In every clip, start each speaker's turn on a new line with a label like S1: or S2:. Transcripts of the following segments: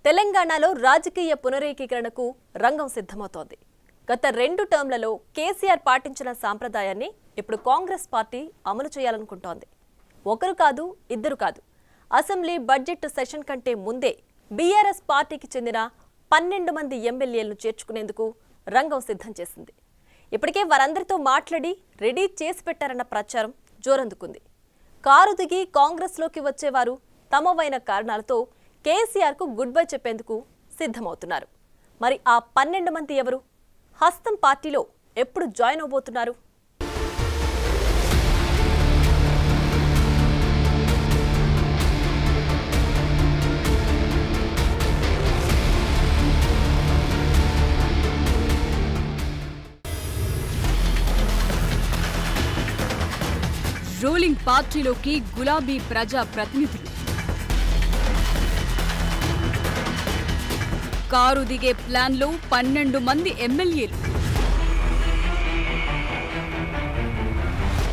S1: తెలంగాణలో రాజకీయ పునరేకీకరణకు రంగం సిద్ధమవుతోంది. గత 2 టర్మ్లలో కేసీఆర్ పాటించిన సాంప్రదాయాన్ని ఇప్పుడు కాంగ్రెస్ పార్టీ అమలు చేయాలనుకుంటోంది. ఒకరు కాదు, ఇద్దరు కాదు. అసెంబ్లీ బడ్జెట్ సెషన్ కంటే ముందే బీఆర్ఎస్ పార్టీకి చెందిన 12 మంది ఎమ్మెల్యేలను చేర్చుకునేందుకు రంగం సిద్ధం చేసింది. ఇప్పటికే వారందరితో మాట్లాడి రెడీ చేసి పెట్టారన్న ప్రచారం జోరందుకుంది. కారు దిగి కాంగ్రెస్లోకి వచ్చేవారు తమవైన కారణాలతో కేసీఆర్కు గుడ్ బై చెప్పేందుకు సిద్ధమవుతున్నారు. మరి ఆ 12 మంది ఎవరు? హస్తం పార్టీలో ఎప్పుడు జాయిన్ అవబోతున్నారు?
S2: రూలింగ్ పార్టీలోకి గులాబీ ప్రజా ప్రతినిధులు, కారు దిగే ప్లాన్లో 12 మంది ఎమ్మెల్యేలు,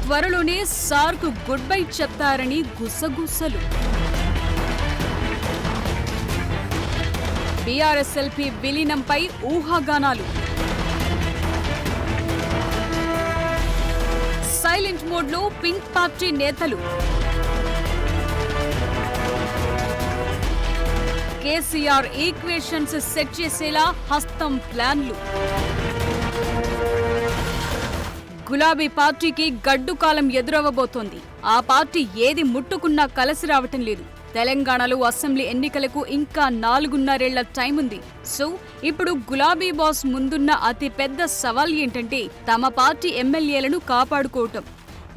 S2: త్వరలోనే సార్కు గుడ్ బై చెప్తారని గుసగుసలు, బీఆర్ఎస్ఎల్పీ విలీనంపై ఊహాగానాలు, సైలెంట్ మోడ్లో పింక్ పార్టీ నేతలు, కేసీఆర్ ఈక్వేషన్స్ సెట్ చేసేలా హస్తం ప్లాన్లు. గులాబీ పార్టీకి గడ్డు కాలం ఎదురవ్వబోతోంది. ఆ పార్టీ ఏది ముట్టుకున్నా కలిసి రావటం లేదు. తెలంగాణలో అసెంబ్లీ ఎన్నికలకు ఇంకా 4.5 ఏళ్ల టైం ఉంది. సో ఇప్పుడు గులాబీ బాస్ ముందున్న అతి పెద్ద సవాల్ ఏంటంటే తమ పార్టీ ఎమ్మెల్యేలను కాపాడుకోవటం.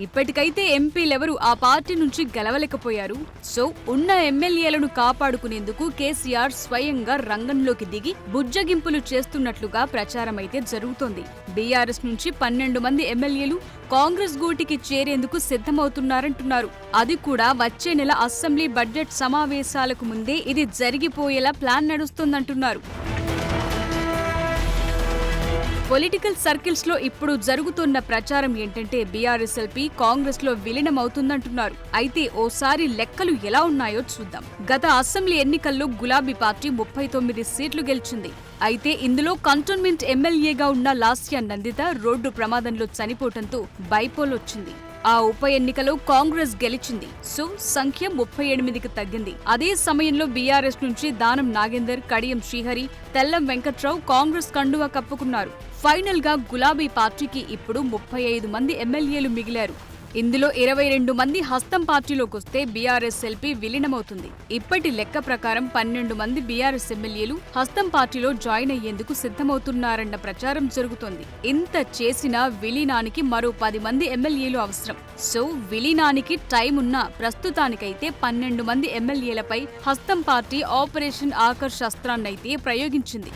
S2: ఇప్పటికైతే ఎంపీలెవరూ ఆ పార్టీ నుంచి గెలవలేకపోయారు. సో ఉన్న ఎమ్మెల్యేలను కాపాడుకునేందుకు కేసీఆర్ స్వయంగా రంగంలోకి దిగి బుజ్జగింపులు చేస్తున్నట్లుగా ప్రచారమైతే జరుగుతోంది. బీఆర్ఎస్ నుంచి 12 మంది ఎమ్మెల్యేలు కాంగ్రెస్ గూటికి చేరేందుకు సిద్ధమవుతున్నారంటున్నారు. అది కూడా వచ్చే నెల అసెంబ్లీ బడ్జెట్ సమావేశాలకు ముందే ఇది జరిగిపోయేలా ప్లాన్ నడుస్తోందంటున్నారు. పొలిటికల్ సర్కిల్స్ లో ఇప్పుడు జరుగుతున్న ప్రచారం ఏంటంటే బీఆర్ఎస్ఎల్పీ కాంగ్రెస్ లో విలీనమవుతుందంటున్నారు. అయితే ఓసారి లెక్కలు ఎలా ఉన్నాయో చూద్దాం. గత అసెంబ్లీ ఎన్నికల్లో గులాబీ పార్టీ 39 సీట్లు గెలిచింది. అయితే ఇందులో కంటోన్మెంట్ ఎమ్మెల్యేగా ఉన్న లాస్య నందిత రోడ్డు ప్రమాదంలో చనిపోవడంతో బైపోల్ వచ్చింది. ఆ ఉప ఎన్నికలో కాంగ్రెస్ గెలిచింది. సో సంఖ్య 38కి తగ్గింది. అదే సమయంలో బీఆర్ఎస్ నుంచి దానం నాగేందర్, కడియం శ్రీహరి, తెల్లం వెంకట్రావు కాంగ్రెస్ కండువా కప్పుకున్నారు. ఫైనల్ గా గులాబీ పార్టీకి ఇప్పుడు 35 మంది ఎమ్మెల్యేలు మిగిలారు. ఇందులో 22 మంది హస్తం పార్టీలోకొస్తే బీఆర్ఎస్ఎల్పీ విలీనమవుతుంది. ఇప్పటి లెక్క ప్రకారం 12 మంది బీఆర్ఎస్ ఎమ్మెల్యేలు హస్తం పార్టీలో జాయిన్ అయ్యేందుకు సిద్ధమవుతున్నారన్న ప్రచారం జరుగుతోంది. ఇంత చేసినా విలీనానికి మరో 10 మంది ఎమ్మెల్యేలు అవసరం. సో విలీనానికి టైం ఉన్నా ప్రస్తుతానికైతే 12 మంది ఎమ్మెల్యేలపై హస్తం పార్టీ ఆపరేషన్ ఆకర్ష్ అస్త్రాన్నైతే ప్రయోగించింది.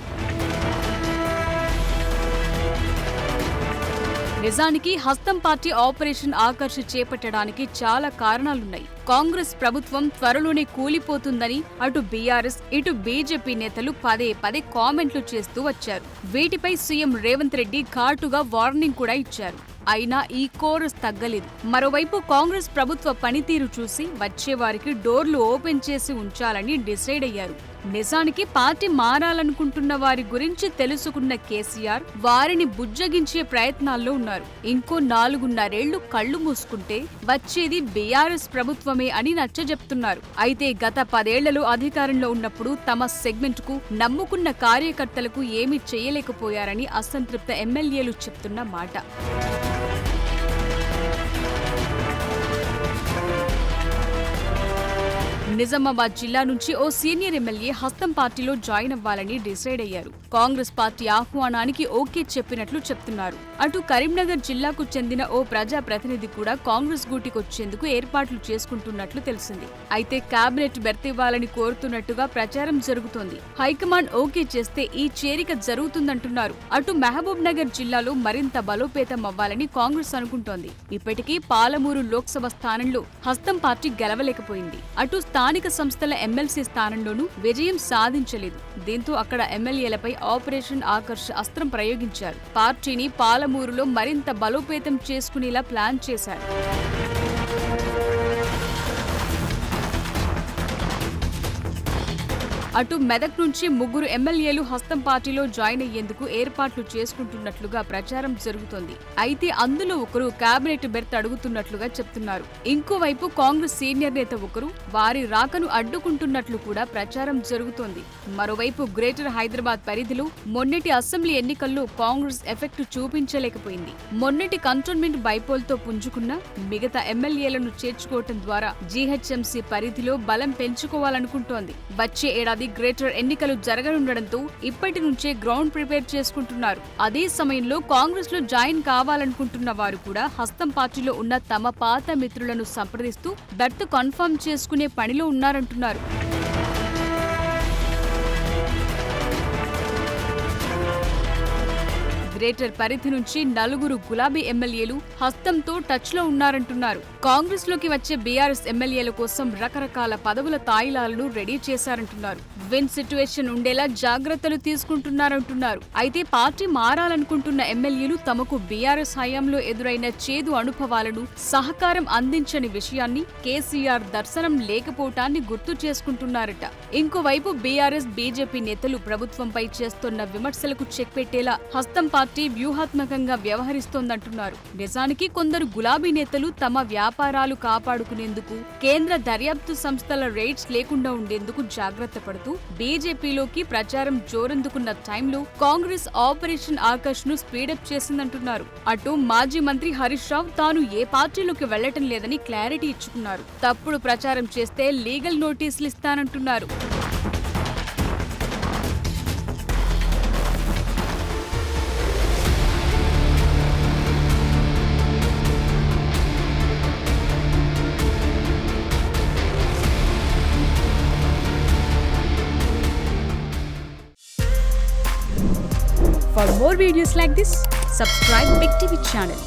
S2: నిజానికి హస్తం పార్టీ ఆపరేషన్ ఆకర్ష్ చేపట్టడానికి చాలా కారణాలున్నాయి. కాంగ్రెస్ ప్రభుత్వం త్వరలోనే కూలిపోతుందని అటు బీఆర్ఎస్ ఇటు బీజేపీ నేతలు పదే పదే కామెంట్లు చేస్తూ వచ్చారు. వీటిపై సీఎం రేవంత్ రెడ్డి ఘాటుగా వార్నింగ్ కూడా ఇచ్చారు. అయినా ఈ కోరస్ తగ్గలేదు. మరోవైపు కాంగ్రెస్ ప్రభుత్వ పనితీరు చూసి వచ్చేవారికి డోర్లు ఓపెన్ చేసి ఉంచాలని డిసైడ్ అయ్యారు. నిజానికి పార్టీ మారాలనుకుంటున్న వారి గురించి తెలుసుకున్న కేసీఆర్ వారిని బుజ్జగించే ప్రయత్నాల్లో ఉన్నారు. ఇంకో 4.5 ఏళ్లు కళ్లు మూసుకుంటే వచ్చేది బీఆర్ఎస్ ప్రభుత్వమే అని నచ్చజెప్తున్నారు. అయితే గత 10 ఏళ్లలో అధికారంలో ఉన్నప్పుడు తమ సెగ్మెంట్ కు నమ్ముకున్న కార్యకర్తలకు ఏమీ చేయలేకపోయారని అసంతృప్త ఎమ్మెల్యేలు చెప్తున్న మాట. నిజామాబాద్ జిల్లా నుంచి ఓ సీనియర్ ఎమ్మెల్యే హస్తం పార్టీలో జాయిన్ అవ్వాలని డిసైడ్ అయ్యారు. కాంగ్రెస్ పార్టీ ఆహ్వానానికి ఓకే చెప్పినట్లు చెప్తున్నారు. అటు కరీంనగర్ జిల్లాకు చెందిన ఓ ప్రజా ప్రతినిధి కూడా కాంగ్రెస్ గూటికొచ్చేందుకు ఏర్పాట్లు చేసుకుంటున్నట్లు తెలిసింది. అయితే కేబినెట్ బెర్తివ్వాలని కోరుతున్నట్టుగా ప్రచారం జరుగుతోంది. హైకమాండ్ ఓకే చేస్తే ఈ చేరిక జరుగుతుందంటున్నారు. అటు మహబూబ్ నగర్ జిల్లాలో మరింత బలోపేతం అవ్వాలని కాంగ్రెస్ అనుకుంటోంది. ఇప్పటికీ పాలమూరు లోక్సభ స్థానంలో హస్తం పార్టీ గెలవలేకపోయింది. అటు స్థానిక సంస్థల ఎమ్మెల్సీ స్థానంలోనూ విజయం సాధించలేదు. దీంతో అక్కడ ఎమ్మెల్యేలపై ఆపరేషన్ ఆకర్ష్ అస్త్రం ప్రయోగించారు. పార్టీని పాలమూరులో మరింత బలోపేతం చేసుకునేలా ప్లాన్ చేశారు. అటు మెదక్ నుంచి 3 ఎమ్మెల్యేలు హస్తం పార్టీలో జాయిన్ అయ్యేందుకు ఏర్పాట్లు చేసుకుంటున్నట్లుగా ప్రచారం జరుగుతోంది. అయితే అందులో ఒకరు కేబినెట్ బెర్త్ అడుగుతున్నట్లుగా చెప్తున్నారు. ఇంకోవైపు కాంగ్రెస్ సీనియర్ నేత ఒకరు వారి రాకను అడ్డుకుంటున్నట్లు కూడా ప్రచారం జరుగుతోంది. మరోవైపు గ్రేటర్ హైదరాబాద్ పరిధిలో మొన్నటి అసెంబ్లీ ఎన్నికల్లో కాంగ్రెస్ ఎఫెక్ట్ చూపించలేకపోయింది. మొన్నటి కంటోన్మెంట్ బైపోల్తో పుంజుకున్న మిగతా ఎమ్మెల్యేలను చేర్చుకోవటం ద్వారా జీహెచ్ఎంసీ పరిధిలో బలం పెంచుకోవాలనుకుంటోంది. వచ్చే ఏడాది గ్రేటర్ ఎన్నికలు జరగనుండడంతో ఇప్పటి నుంచే గ్రౌండ్ ప్రిపేర్ చేసుకుంటున్నారు. అదే సమయంలో కాంగ్రెస్ లో జాయిన్ కావాలనుకుంటున్న వారు కూడా హస్తం పార్టీలో ఉన్న తమ పాత మిత్రులను సంప్రదిస్తూ బెర్త్ కన్ఫర్మ్ చేసుకునే పనిలో ఉన్నారంటున్నారు. గ్రేటర్ పరిధి నుంచి 4 గులాబీ ఎమ్మెల్యేలు హస్తంతో టచ్ లో ఉన్నారంటున్నారు. కాంగ్రెస్ లోకి వచ్చే బీఆర్ఎస్ ఎమ్మెల్యేల కోసం రకరకాల పదవుల తాయిలాలను రెడీ చేశారంటున్నారు. విన్ సిట్యుయేషన్ ఉండేలా జాగ్రత్తలు తీసుకుంటున్నారంటున్నారు. అయితే పార్టీ మారాలనుకుంటున్న ఎమ్మెల్యేలు తమకు బీఆర్ఎస్ హయాంలో ఎదురైన చేదు అనుభవాలను సహకారం అందించని విషయాన్ని, కేసీఆర్ దర్శనం లేకపోవటాన్ని గుర్తు చేసుకుంటున్నారట. ఇంకోవైపు బీఆర్ఎస్ బీజేపీ నేతలు ప్రభుత్వంపై చేస్తున్న విమర్శలకు చెక్ పెట్టేలా హస్తం పార్టీ వ్యూహాత్మకంగా వ్యవహరిస్తోందంటున్నారు. నిజానికి కొందరు గులాబీ నేతలు తమ వ్యాపారాలు కాపాడుకునేందుకు, కేంద్ర దర్యాప్తు సంస్థల రైట్స్ లేకుండా ఉండేందుకు జాగ్రత్త పడుతూ బీజేపీలోకి ప్రచారం జోరందుకున్న టైంలో కాంగ్రెస్ ఆపరేషన్ ఆకర్ష్ ను స్పీడప్ చేసిందంటున్నారు. అటు మాజీ మంత్రి హరీష్ రావు తాను ఏ పార్టీలోకి వెళ్లటం లేదని క్లారిటీ ఇచ్చుకున్నారు. తప్పుడు ప్రచారం చేస్తే లీగల్ నోటీసులు ఇస్తానంటున్నారు. For more videos like this, subscribe Big TV channel.